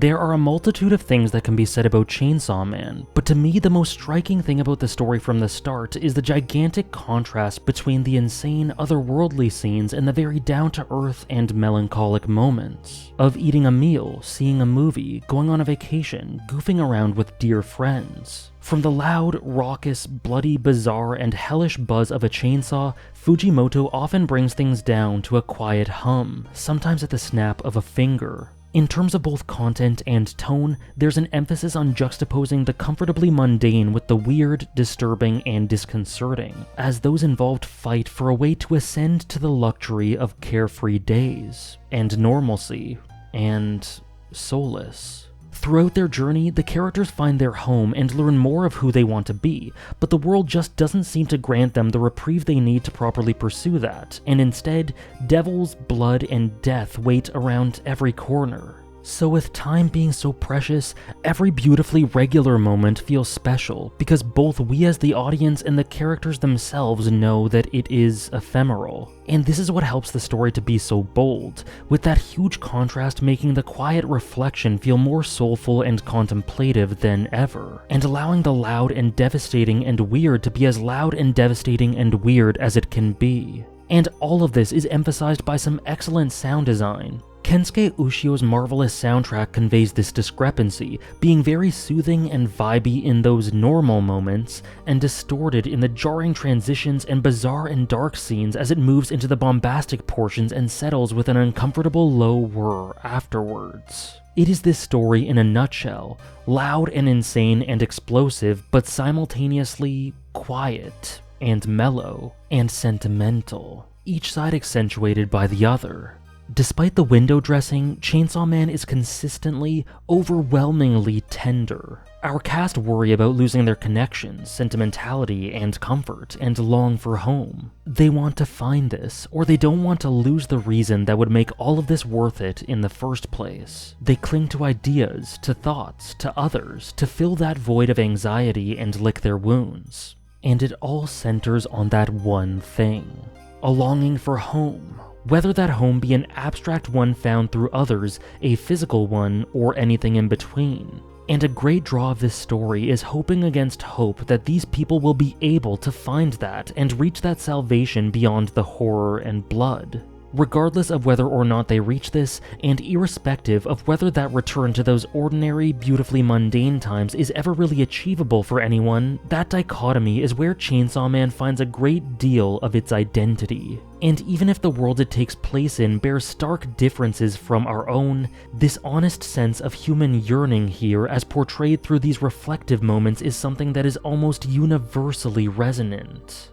There are a multitude of things that can be said about Chainsaw Man, but to me the most striking thing about the story from the start is the gigantic contrast between the insane, otherworldly scenes and the very down-to-earth and melancholic moments of eating a meal, seeing a movie, going on a vacation, goofing around with dear friends. From the loud, raucous, bloody, bizarre, and hellish buzz of a chainsaw, Fujimoto often brings things down to a quiet hum, sometimes at the snap of a finger. In terms of both content and tone, there's an emphasis on juxtaposing the comfortably mundane with the weird, disturbing, and disconcerting, as those involved fight for a way to ascend to the luxury of carefree days, and normalcy, and solace. Throughout their journey, the characters find their home and learn more of who they want to be, but the world just doesn't seem to grant them the reprieve they need to properly pursue that, and instead, devils, blood, and death wait around every corner. So with time being so precious, every beautifully regular moment feels special, because both we as the audience and the characters themselves know that it is ephemeral. And this is what helps the story to be so bold, with that huge contrast making the quiet reflection feel more soulful and contemplative than ever, and allowing the loud and devastating and weird to be as loud and devastating and weird as it can be. And all of this is emphasized by some excellent sound design. Kensuke Ushio's marvelous soundtrack conveys this discrepancy, being very soothing and vibey in those normal moments, and distorted in the jarring transitions and bizarre and dark scenes as it moves into the bombastic portions and settles with an uncomfortable low whir afterwards. It is this story in a nutshell, loud and insane and explosive, but simultaneously quiet and mellow and sentimental, each side accentuated by the other. Despite the window dressing, Chainsaw Man is consistently, overwhelmingly tender. Our cast worry about losing their connections, sentimentality, and comfort, and long for home. They want to find this, or they don't want to lose the reason that would make all of this worth it in the first place. They cling to ideas, to thoughts, to others, to fill that void of anxiety and lick their wounds. And it all centers on that one thing: a longing for home. Whether that home be an abstract one found through others, a physical one, or anything in between. And a great draw of this story is hoping against hope that these people will be able to find that and reach that salvation beyond the horror and blood. Regardless of whether or not they reach this, and irrespective of whether that return to those ordinary, beautifully mundane times is ever really achievable for anyone, that dichotomy is where Chainsaw Man finds a great deal of its identity. And even if the world it takes place in bears stark differences from our own, this honest sense of human yearning here as portrayed through these reflective moments is something that is almost universally resonant.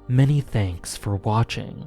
Many thanks for watching.